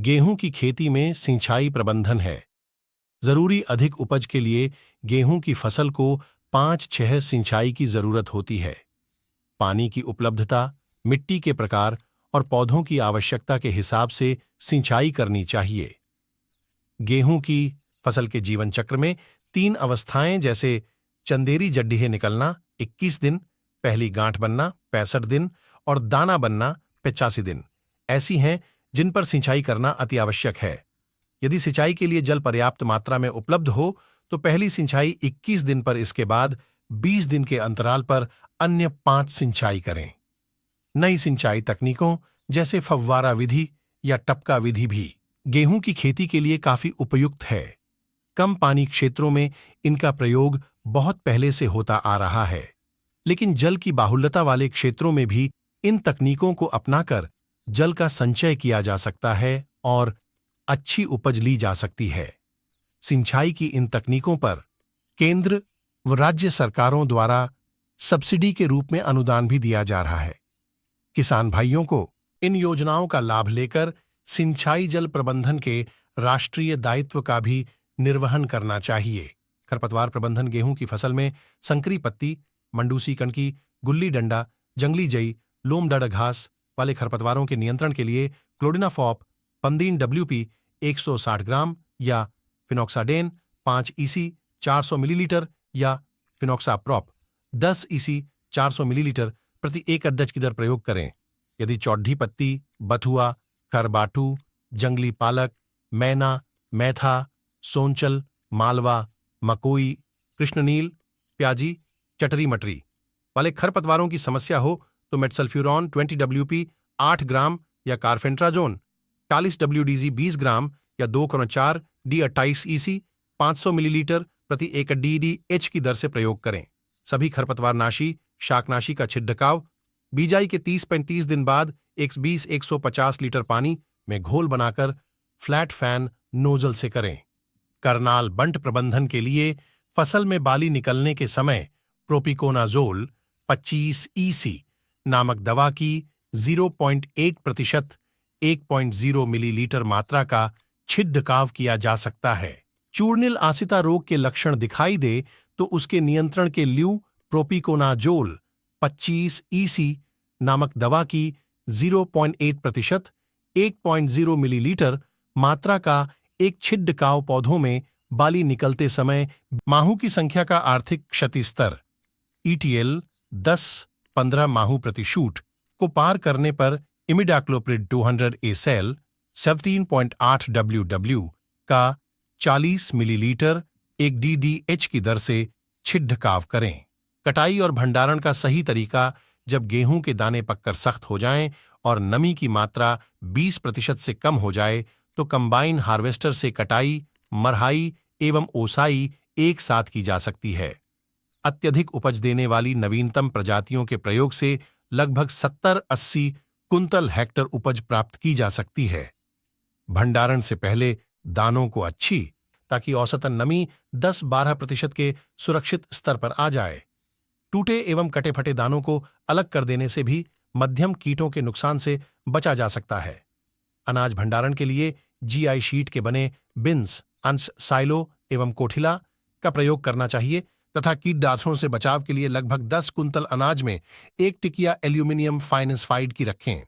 गेहूं की खेती में सिंचाई प्रबंधन है। जरूरी अधिक उपज के लिए गेहूं की फसल को 5-6 सिंचाई की जरूरत होती है। पानी की उपलब्धता, मिट्टी के प्रकार और पौधों की आवश्यकता के हिसाब से सिंचाई करनी चाहिए। गेहूं की फसल के जीवन चक्र में 3 अवस्थाएं जैसे चंदेरी जड्डीहे निकलना 21 दिन, पहली गांठ बनना 65 दिन और दाना बनना 85 दिन ऐसी हैं जिन पर सिंचाई करना अति आवश्यक है। यदि सिंचाई के लिए जल पर्याप्त मात्रा में उपलब्ध हो तो पहली सिंचाई 21 दिन पर, इसके बाद 20 दिन के अंतराल पर अन्य 5 सिंचाई करें। नई सिंचाई तकनीकों जैसे फव्वारा विधि या टपका विधि भी गेहूं की खेती के लिए काफी उपयुक्त है। कम पानी क्षेत्रों में इनका प्रयोग बहुत पहले से होता आ रहा है, लेकिन जल की बाहुल्यता वाले क्षेत्रों में भी इन तकनीकों को अपनाकर जल का संचय किया जा सकता है और अच्छी उपज ली जा सकती है। सिंचाई की इन तकनीकों पर केंद्र व राज्य सरकारों द्वारा सब्सिडी के रूप में अनुदान भी दिया जा रहा है। किसान भाइयों को इन योजनाओं का लाभ लेकर सिंचाई जल प्रबंधन के राष्ट्रीय दायित्व का भी निर्वहन करना चाहिए। खरपतवार प्रबंधन गेहूं की फसल में संकरी पत्ती, मंडूसी कणकी, गुल्ली डंडा, जंगली जई, लोमडड़ घास वाले खरपतवारों के नियंत्रण के लिए क्लोडिनाफॉप, पंदीन WP 160 ग्राम या फिनोक्साडेन 5 EC 400 मिलीलीटर या फिनोक्साप्रॉप 10 EC 400 मिलीलीटर प्रति एकड़ डज की दर प्रयोग करें। यदि चौड्ढी पत्ती, बथुआ, खरबाटू, जंगली पालक, मैना, मैथा, सोंचल, मालवा, मकोई, कृष्णनील, प्याजी, चटरी मटरी वाले खरपतवारों की समस्या हो तो मेटसल्फ्यूरॉन 20 WP 8 ग्राम या कार्फेंट्राजोन 40 WDG 20 ग्राम या 2,4 D28 EC 500 मिलीलीटर प्रति एकड़ DDH की दर से प्रयोग करें। सभी खरपतवारनाशी, शाकनाशी का छिड़काव बीजाई के 30-35 दिन बाद 120-150 लीटर पानी में घोल बनाकर फ्लैट फैन नोजल से करें। करनाल बंट प्रबंधन के लिए फसल में बाली निकलने के समय प्रोपिकोनाजोल 25 EC नामक दवा की 0.1% 1.0 मिलीलीटर मात्रा का छिड़काव किया जा सकता है। चूर्निल आसिता रोग के लक्षण दिखाई दे तो उसके नियंत्रण के लिए प्रोपिकोनाजोल 25 EC नामक दवा की 0.8% 1.0 मिलीलीटर मात्रा का एक छिड़काव पौधों में बाली निकलते समय माहू की संख्या का आर्थिक क्षति स्तर ETL 10-15 माहू प्रति शूट को पार करने पर इमिडाक्लोप्रिड 200 ACell 17.8 WW का 40 मिलीलीटर एक DDH की दर से छिड़काव करें। कटाई और भंडारण का सही तरीका जब गेहूं के दाने पककर सख्त हो जाएं और नमी की मात्रा 20% से कम हो जाए तो कंबाइन हार्वेस्टर से कटाई, मरहाई एवं ओसाई एक साथ की जा सकती है। अत्यधिक उपज देने वाली नवीनतम प्रजातियों के प्रयोग से लगभग 70-80 कुंतल हेक्टर उपज प्राप्त की जा सकती है। भंडारण से पहले दानों को अच्छी ताकि औसतन नमी 10-12% के सुरक्षित स्तर पर आ जाए। टूटे एवं कटे फटे दानों को अलग कर देने से भी मध्यम कीटों के नुकसान से बचा जा सकता है। अनाज भंडारण के लिए GI शीट के बने बिन्स, अंश साइलो एवं कोठिला का प्रयोग करना चाहिए तथा कीट डांछों से बचाव के लिए लगभग 10 कुंतल अनाज में 1 टिकिया एल्यूमिनियम फाइनस्फाइड की रखें।